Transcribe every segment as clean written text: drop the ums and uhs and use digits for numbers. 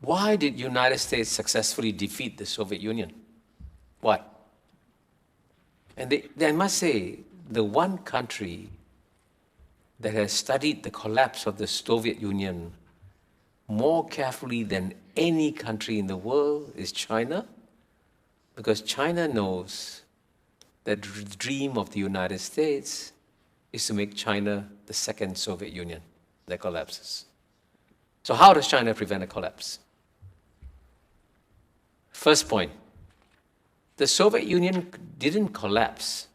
Why did United States successfully defeat the Soviet Union? Why? And I must say, the one country that has studied the collapse of the Soviet Union more carefully than any country in the world is China, because China knows that the dream of the United States is to make China the second Soviet Union that collapses. So how does China prevent a collapse? First point, the Soviet Union didn't collapse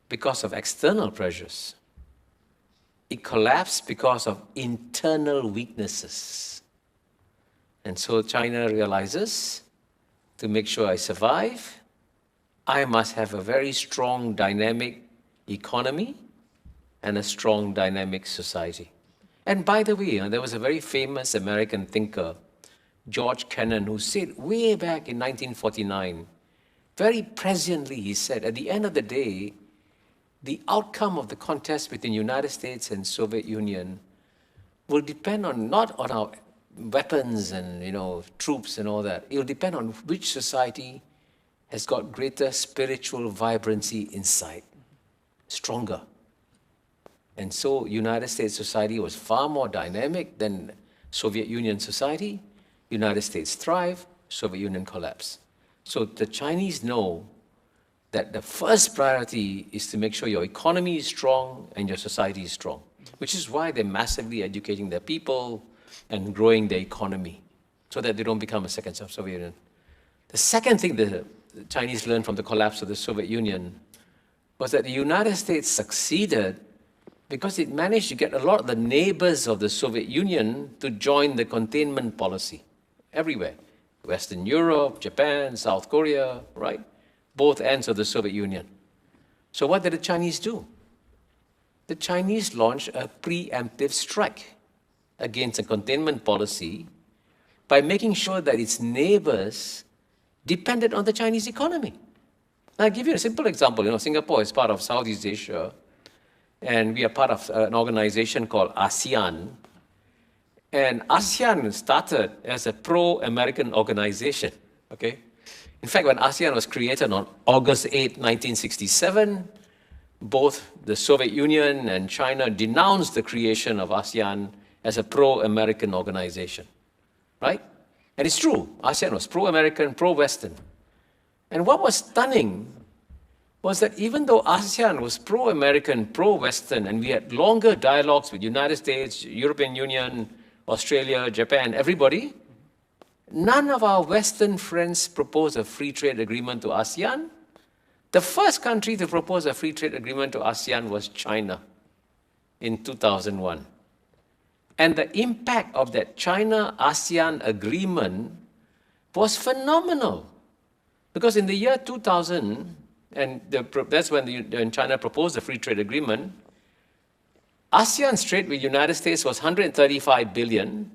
because of external pressures. It collapsed because of internal weaknesses. And so China realizes, to make sure I survive, I must have a very strong, dynamic economy and a strong, dynamic society. And by the way, there was a very famous American thinker, George Kennan, who said way back in 1949, very presciently he said, at the end of the day, the outcome of the contest between the United States and Soviet Union will depend not on our weapons and troops and all that. It will depend on which society has got greater spiritual vibrancy inside, stronger. And so United States society was far more dynamic than Soviet Union society. United States thrived, Soviet Union collapsed. So the Chinese know that the first priority is to make sure your economy is strong and your society is strong, which is why they're massively educating their people and growing their economy so that they don't become a second Soviet Union. The second thing the Chinese learned from the collapse of the Soviet Union was that the United States succeeded because it managed to get a lot of the neighbors of the Soviet Union to join the containment policy everywhere. Western Europe, Japan, South Korea, right? Both ends of the Soviet Union. So what did the Chinese do? The Chinese launched a preemptive strike against a containment policy by making sure that its neighbors depended on the Chinese economy. I'll give you a simple example. Singapore is part of Southeast Asia, and we are part of an organization called ASEAN. And ASEAN started as a pro-American organization, okay? In fact, when ASEAN was created on August 8, 1967, both the Soviet Union and China denounced the creation of ASEAN as a pro-American organization, right? And it's true, ASEAN was pro-American, pro-Western. And what was stunning was that even though ASEAN was pro-American, pro-Western, and we had longer dialogues with United States, European Union, Australia, Japan, everybody, none of our Western friends proposed a free trade agreement to ASEAN. The first country to propose a free trade agreement to ASEAN was China in 2001. And the impact of that China-ASEAN agreement was phenomenal. Because in the year 2000, and that's when China proposed the free trade agreement, ASEAN's trade with the United States was 135 billion,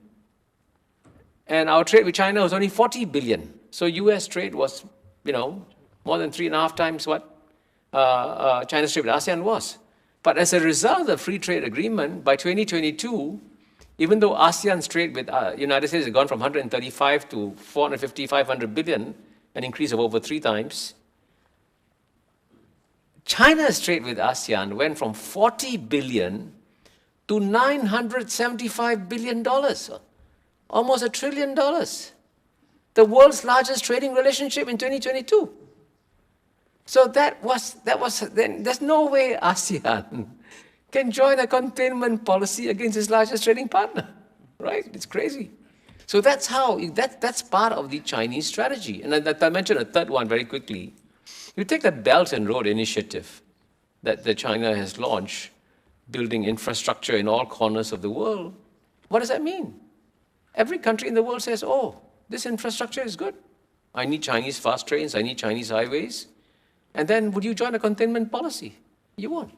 and our trade with China was only 40 billion. So US trade was, more than 3.5 times what China's trade with ASEAN was. But as a result of the free trade agreement, by 2022, even though ASEAN's trade with United States has gone from 135 to 450, 500 billion, an increase of over 3 times, China's trade with ASEAN went from 40 billion to $975 billion, almost $1 trillion. The world's largest trading relationship in 2022. So then there's no way ASEAN can join a containment policy against its largest trading partner, right? It's crazy. So that's part of the Chinese strategy. And I mentioned a third one very quickly. You take the Belt and Road Initiative that China has launched, building infrastructure in all corners of the world. What does that mean? Every country in the world says, oh, this infrastructure is good. I need Chinese fast trains, I need Chinese highways. And then would you join a containment policy? You won't.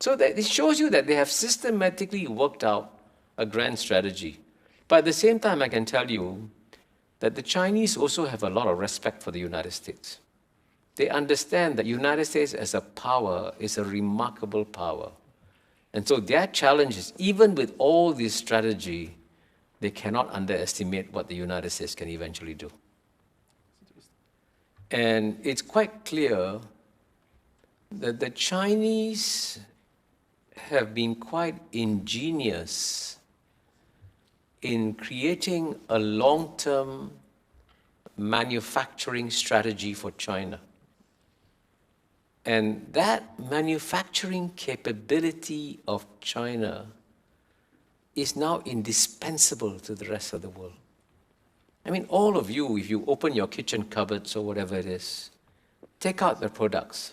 So it shows you that they have systematically worked out a grand strategy. But at the same time, I can tell you that the Chinese also have a lot of respect for the United States. They understand that the United States as a power is a remarkable power. And so their challenge is, even with all this strategy, they cannot underestimate what the United States can eventually do. And it's quite clear that the Chinese have been quite ingenious in creating a long-term manufacturing strategy for China. And that manufacturing capability of China is now indispensable to the rest of the world. I mean, all of you, if you open your kitchen cupboards or whatever it is, take out the products.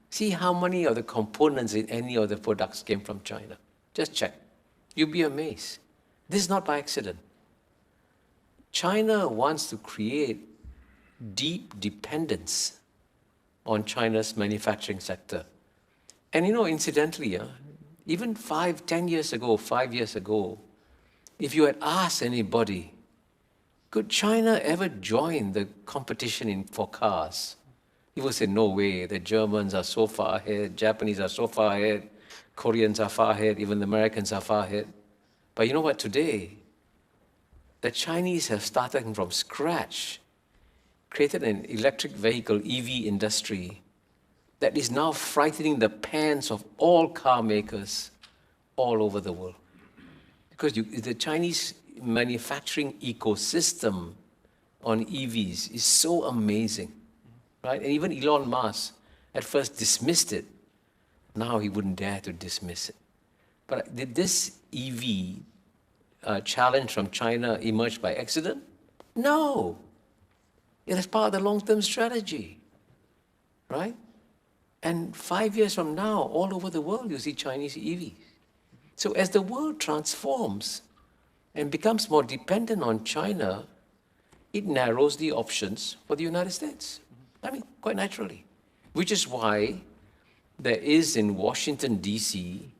See how many of the components in any of the products came from China. Just check. You'll be amazed. This is not by accident. China wants to create deep dependence on China's manufacturing sector. And incidentally, even 10 years ago, 5 years ago, if you had asked anybody, could China ever join the competition for cars? He would say, no way, the Germans are so far ahead, Japanese are so far ahead, Koreans are far ahead, even the Americans are far ahead. But you know what, today, the Chinese have started from scratch, created an electric vehicle, EV industry, that is now frightening the pants of all car makers all over the world. Because the Chinese manufacturing ecosystem on EVs is so amazing, right? And even Elon Musk at first dismissed it. Now he wouldn't dare to dismiss it. But did this EV challenge from China emerge by accident? No. It is part of the long-term strategy, right? And 5 years from now, all over the world, you see Chinese EVs. So as the world transforms and becomes more dependent on China, it narrows the options for the United States. I mean, quite naturally. Which is why there is in Washington, D.C.,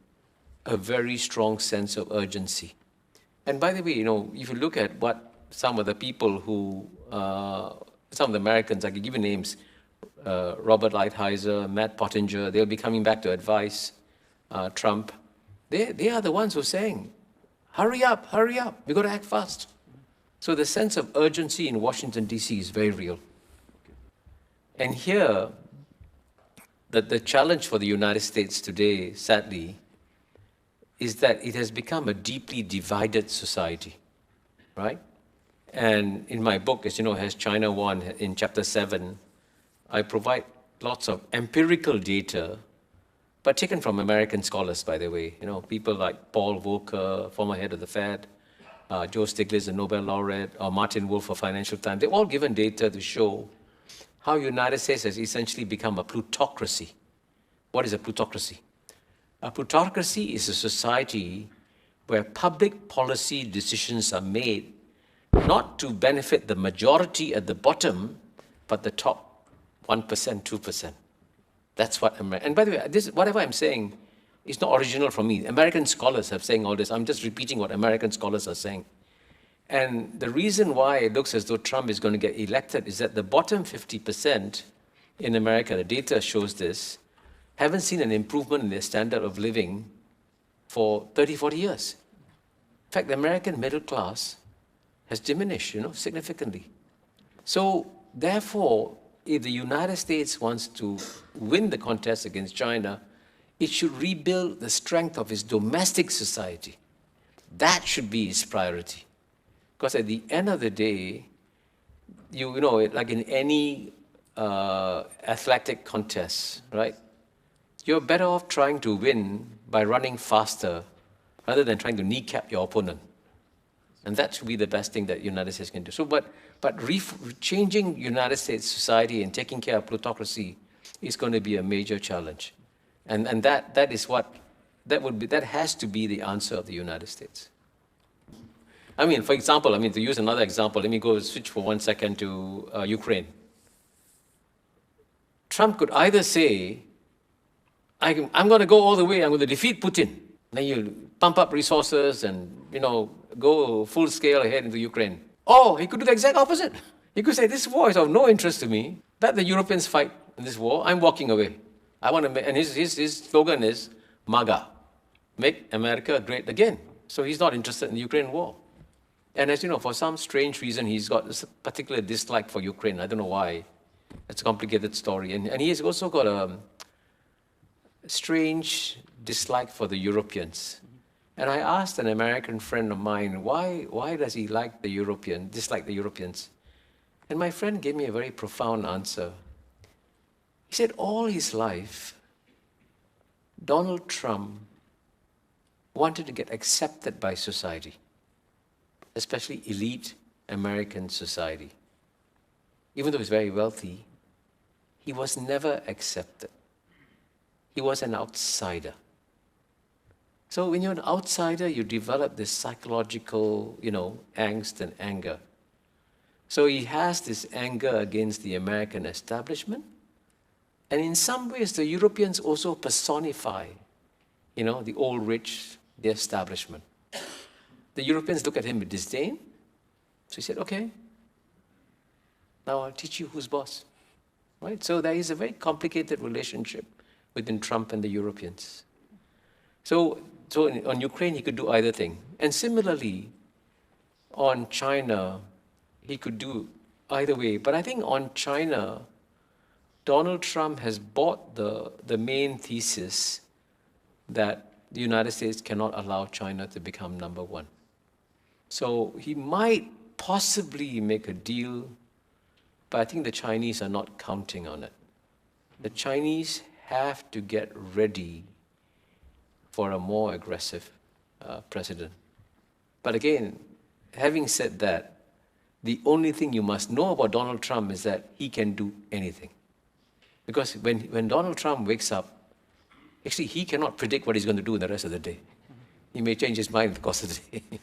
a very strong sense of urgency. And by the way, if you look at what some of the people who, some of the Americans, I can give you names, Robert Lighthizer, Matt Pottinger, they'll be coming back to advise Trump. They are the ones who are saying, hurry up, we've got to act fast. So the sense of urgency in Washington, D.C. is very real. And here, the challenge for the United States today, sadly, is that it has become a deeply divided society, right? And in my book, as you know, Has China Won, in chapter 7, I provide lots of empirical data, but taken from American scholars, by the way. People like Paul Volcker, former head of the Fed, Joe Stiglitz, a Nobel laureate, or Martin Wolf of Financial Times. They've all given data to show how the United States has essentially become a plutocracy. What is a plutocracy? A plutocracy is a society where public policy decisions are made not to benefit the majority at the bottom, but the top 1%, 2%. That's what and by the way, whatever I'm saying is not original from me. American scholars have saying all this. I'm just repeating what American scholars are saying. And the reason why it looks as though Trump is going to get elected is that the bottom 50% in America, the data shows this, haven't seen an improvement in their standard of living for 30, 40 years. In fact, the American middle class has diminished, significantly. So therefore, if the United States wants to win the contest against China, it should rebuild the strength of its domestic society. That should be its priority. Because at the end of the day, like in any athletic contest, right? You're better off trying to win by running faster rather than trying to kneecap your opponent. And that should be the best thing that the United States can do. So, but changing United States society and taking care of plutocracy is going to be a major challenge. And that has to be the answer of the United States. I mean, for example, to use another example, let me go switch for 1 second to Ukraine. Trump could either say, I'm going to go all the way, I'm going to defeat Putin. Then you pump up resources and, go full scale ahead into Ukraine. Or he could do the exact opposite. He could say, this war is of no interest to me. Let the Europeans fight in this war. I'm walking away. I want to and his slogan is MAGA, make America great again. So he's not interested in the Ukraine war. And as you know, for some strange reason, he's got this particular dislike for Ukraine. I don't know why. It's a complicated story. And he has also got a strange dislike for the Europeans. And I asked an American friend of mine, why does he dislike the Europeans? And my friend gave me a very profound answer. He said all his life, Donald Trump wanted to get accepted by society, especially elite American society. Even though he's very wealthy, he was never accepted. He was an outsider. So when you're an outsider, you develop this psychological, angst and anger. So he has this anger against the American establishment. And in some ways, the Europeans also personify, the old rich, the establishment. The Europeans look at him with disdain. So he said, okay, now I'll teach you who's boss. Right? So there is a very complicated relationship within Trump and the Europeans. So on Ukraine, he could do either thing. And similarly, on China, he could do either way. But I think on China, Donald Trump has bought the main thesis that the United States cannot allow China to become number one. So he might possibly make a deal, but I think the Chinese are not counting on it. The Chinese have to get ready for a more aggressive president. But again, having said that, the only thing you must know about Donald Trump is that he can do anything. Because when Donald Trump wakes up, actually he cannot predict what he's going to do in the rest of the day. He may change his mind in the course of the day.